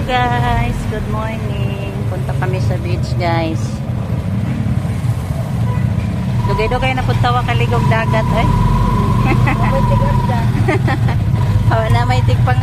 guys, good morning. Punta kami sa beach guys. Dugay-dugay na punta wa kaligog dagat ay. Awa na may tigpang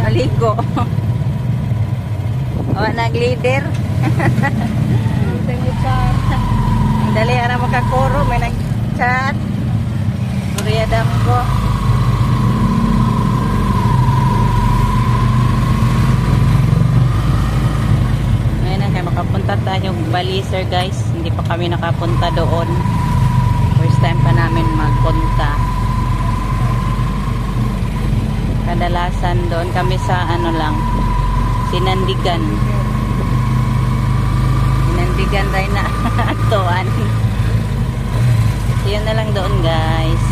maligo. Awa nag-leader. Dali ara makakuro may nag-chat. Surya damgo. Makapunta tayo Baliser guys, hindi pa kami nakapunta doon, first time pa namin magpunta. Kadalasan doon kami sa ano lang, Sinandigan rin na atuan. Yun na lang doon guys.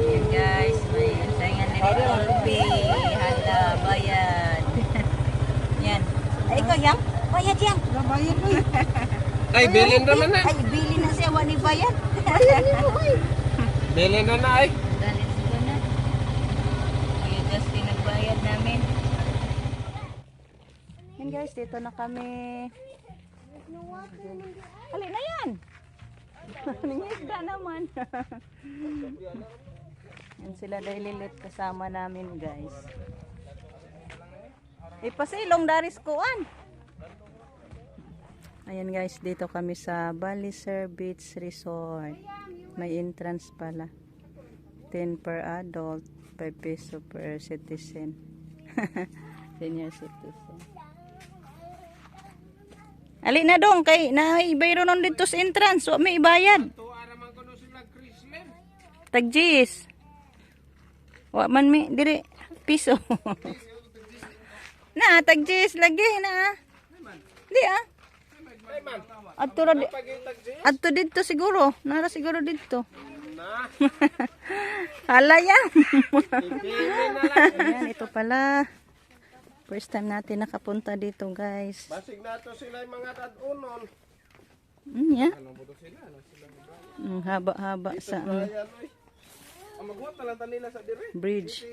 Yun guys, may sayangan nila Olbi, hala bayad. Yan ay ikaw yang bayad yan. Bayad mo. Ay, bilin naman na. Ay, bilin na siya. Wani bayad. Bilin na na ay. Dali sila na. Ayun, just pinagbayad namin. Yan guys, dito na kami. Hali na yan. Ningisda naman. Yan sila dahil lilit kasama namin guys. Ipasilong daris kuan. Ayan guys, dito kami sa Baliser Beach Resort. May entrance pala. 10 per adult, 5 peso per citizen. Senior citizen. Ali na dong kay naibayro nun dito sa entrance, so may ibayad. Tagjis. Wa man mi diri piso. Na tagjis lagi na. Di ah. Adto dito siguro. Nara siguro dito. Hala yan. Ayan, ito pala. First time natin nakapunta dito guys. Basig nato sila yung mga tadunon. Yeah. Haba-haba sa bridge.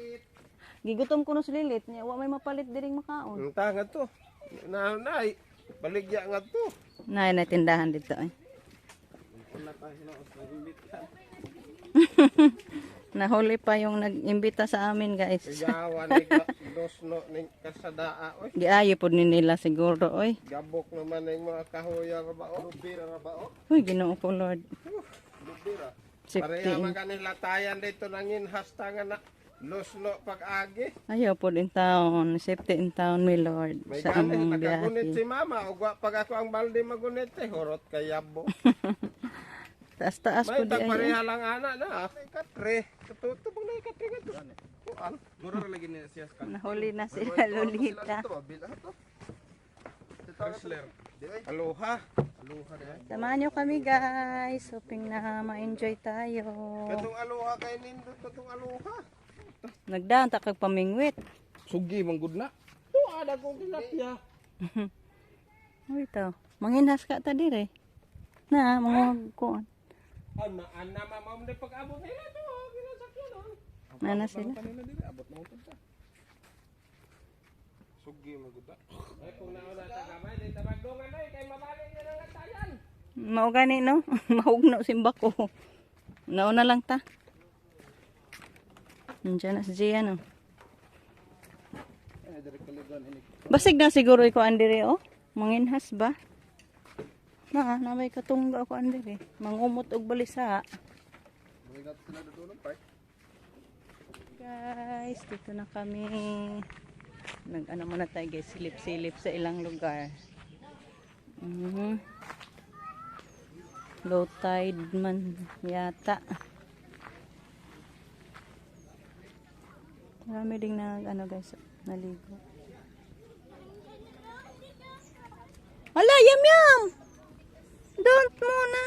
Gigutom ko no sa lilit niya, wa may mapalit diring makaon. Ang tanga to. Nay, baligya nga to. Nay na tindahan dito ay. Nahuli pa yung nag-imbita sa amin guys. Sigawan ni dosno ning kasadaa oy. Giayo pod ni nila siguro oy. Gabok naman ning mga kahoya ra ba o bira ra ba o. Uy, Ginoo ko Lord. Bira. Safety. Pareha man kanila tayan dito nangin hasta nga na losno pag-agi. Ayaw po in town. Safety in town, my Lord. May Sa among nakagunit si biyahe. mama. Ugwa pag ako ang balde magunit eh. Horot kay yabo. Taas-taas po May di ay. tagpareha lang ana na. Ikatre. Tutubog na ikatre nga to. Kuan. Mura lagi niya siya ka. Nahuli na sila Lolita. Chrysler. Aloha. Aloha na. Samahan nyo kami guys. Hoping na ma-enjoy tayo. Katong aloha kay nindot katong aloha. Nagdaan ta kag pamingwit. Sugi manggod na. To ada kong tilapia. Uy to. Manginhas ka ta dire. Na mga kuan. Ana mama mo pag-abot nila to. Ginasakyan on. Nana sila. Kanila dire abot na utod ta. Sugi manggod na. Ay kung nauna ta gamay di tabagdongan ay kay mabalik na lang tayan. Mao gani no. Mahugno simba ko. Nauna lang ta. Nandiyan na si Gia no. Basig na siguro ko andire oh. Manginhas ba? Na may katungga ako andire. Mangumot og balisa. Guys, dito na kami. Nag-ano muna tayo guys, silip-silip sa ilang lugar. Low tide man yata. Marami ding ano guys, naligo. Hala, yum! Don't muna!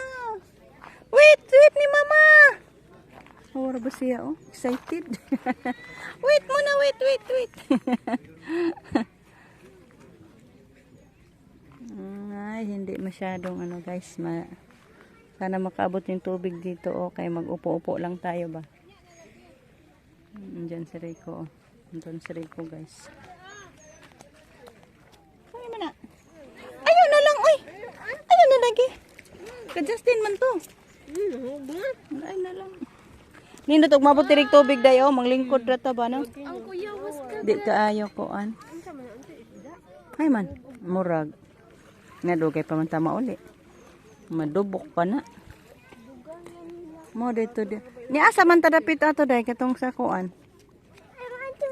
Wait ni mama! Awara ba siya oh? Excited? Wait muna, wait! Ay, hindi masyadong ano guys, sana makaabot yung tubig dito oh, kaya mag-upo-upo lang tayo ba. Diyan si Rico. Andun si Rico guys. Ay, man na. Ayaw na lang, oy. Ayaw na lagi. Ka-Justin man to. Ay na lang. Nindot og mabot tirig tubig dayo, manglingkod ra ta ba no? Ang kuya was ka. Di kaayo ko an. Ay man, murag. Nga dugay pa man ta mauli. Madubok pa na. Mo dito di. Ni asa man ta dapit ato day katong sa kuan.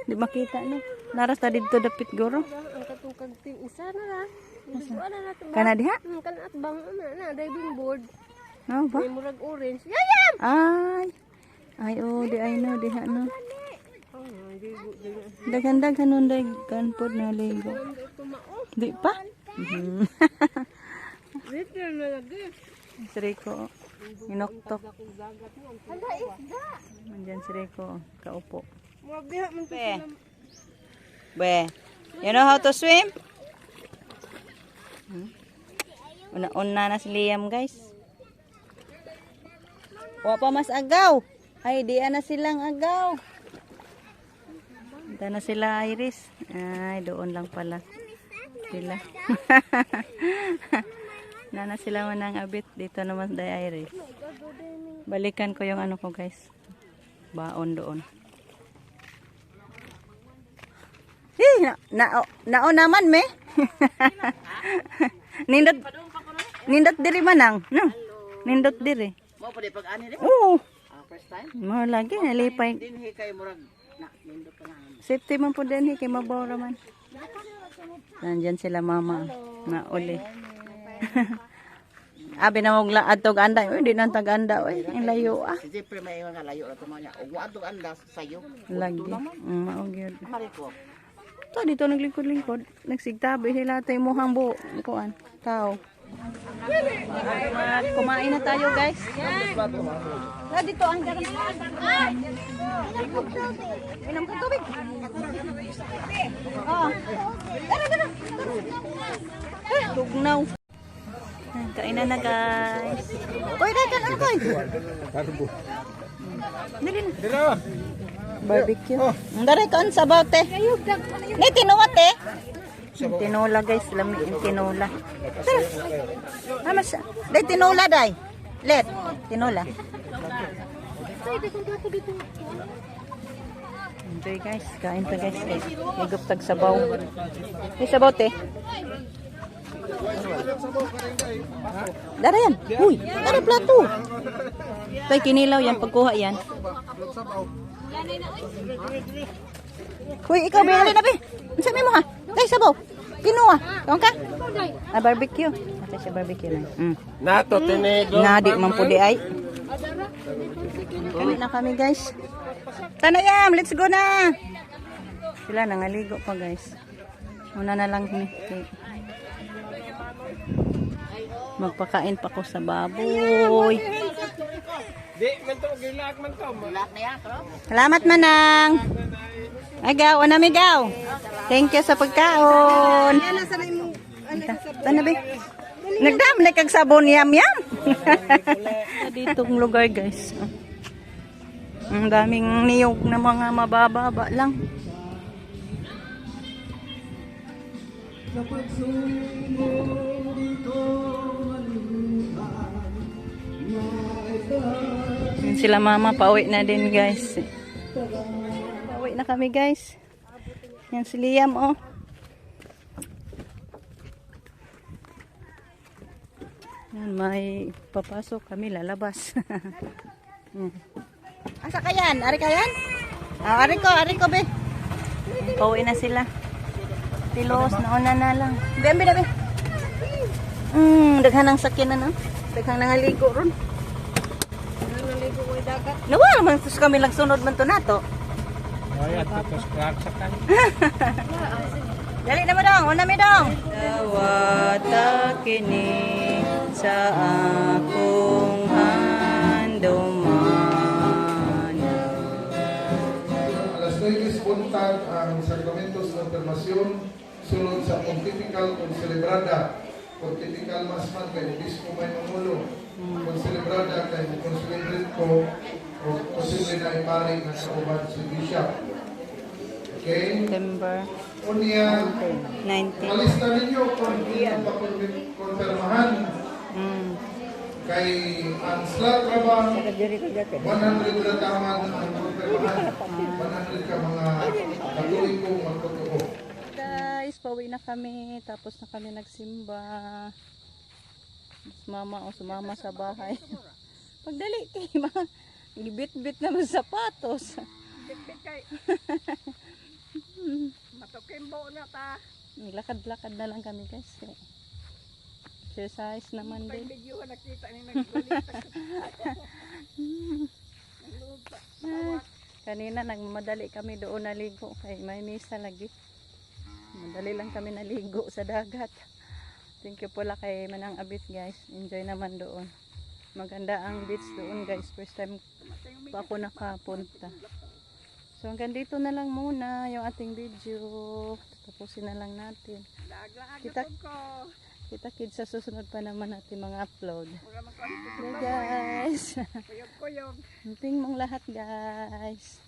Di makita no. Naras ta dito dapit guro. Ang katungkag ting isa na ra. Wala na to. Kana diha? Kan at bang na diving board. Oh ba? May murag orange. Yayam. Ay. Ay oh, di ay no diha no. Daghan-daghan nun daghan pod na ligo. Di pa? Dito na lagi. Si Rico, inoktok. Hala isda. Nandyan si Rico, kaupo. Murag diha man to. Be, you know how to swim? Una-una na si Liam, guys. Wa pa mas agaw. Ay, di na silang agaw. Ito na sila, Iris. Ay, doon lang pala sila. Na sila manang abit. Dito naman day Iris. Balikan ko yung ano ko, guys. Baon doon. Nao naman, me. Nindot diri manang. No? Nindot diri. Mo pa di pag-ani rin? Oo. First time? Mo lagi nalipay. Dinhi kay murag na nindot ka na. Safety man po din kay mabaw raman. Nandyan sila mama na uli. Abi na mong atog anda, uy, di nang tag-anda, uy, ang layo ah. Si Jeffrey may nga layo ra tumo niya. Ug wa adto anda sayo. Lagi. Maog yun. Mari ko. To dito naglingkod-lingkod, nagsigtabi sila tay muhang bu, kuan, tao. Kumain na tayo, guys. Na dito ang garam. Inom ka tubig. Oh. Tara. Tugnaw. Kainan na, guys. Uy, dagan ano koy? Dili na. Barbecue. Dari kan sabaw te. Ni tinuwa te. Tinola guys, lami yung tinola. Amas, day tinola day. Let, tinola. Enjoy guys, kain ta guys. Higop tag sabaw. May sabaw te. Dara yan. Uy, dara plato. Tay kinilaw yan pagkuha yan. Uy, ikaw bili na be. Unsa mo ha? Tay sabaw. Kinuha. Kaon ka? Ah, barbecue. Ate siya barbecue na. Nato tinido. Nadi man po di ay. Kami na kami guys. Tanayam, let's go na. Sila nangaligo pa guys. Una na lang ni. Magpakain pa ko sa baboy. Di man to gilag man to. Lahat na yan, bro. Salamat manang. Agaw, anamigaw. Thank you sa pagkaon. Tana be. Nagdam na kag sabon yam. Ditong lugar guys. Ang daming niyog na mga mabababa lang. Sila mama pauwi na din guys. Pauwi na kami guys. Yan si Liam oh. Yan may papasok kami lalabas. Asa ka yan? Ari ka yan? Ah, ari ko be. Pauwi na sila. Tilos nauna na lang. Gambi na be. Daghan ang sakyan na no. Daghang nangaligo ron. Nawala man tus kami lang sunod man to nato. Ay, ato crack sa kan. Dali na mo dong, una mi dong. Tawata kini sa akong handuman. Alas 9 spontan ang Sacramentos ng Konfirmasyon sunod sa Pontifical Concelebrada. Pontifical Masman kay Obispo May Mamulo. Concelebrada kay Consulate ko o posible na ipari na sa uban si Bishop. Okay? September Unya, 19. malista ninyo kung iyan pa konfirmahan Mm. kay ang slot rabang 100 na taman ang konfirmahan. 100 ka mga katolikong magtotoo. Guys, pauwi na kami. Tapos na kami nagsimba. Sumama sa bahay. Pagdali kayo, mga gibit-bit na mga sapatos. Bit kay. Matukimbo na ta. Lakad-lakad na lang kami guys. Exercise naman Pag din. video nakita ni naggulit. Kanina nagmamadali kami doon naligo. Kay may misa lagi. Madali lang kami naligo sa dagat. Thank you pala kay Manang Abit guys. Enjoy naman doon. Maganda ang beach doon guys. First time pa ako nakapunta. So hanggang dito na lang muna yung ating video. Tapusin na lang natin. Kita kids sa susunod pa naman natin mga upload. Okay guys. Kuyog-kuyog. Hunting mong lahat guys.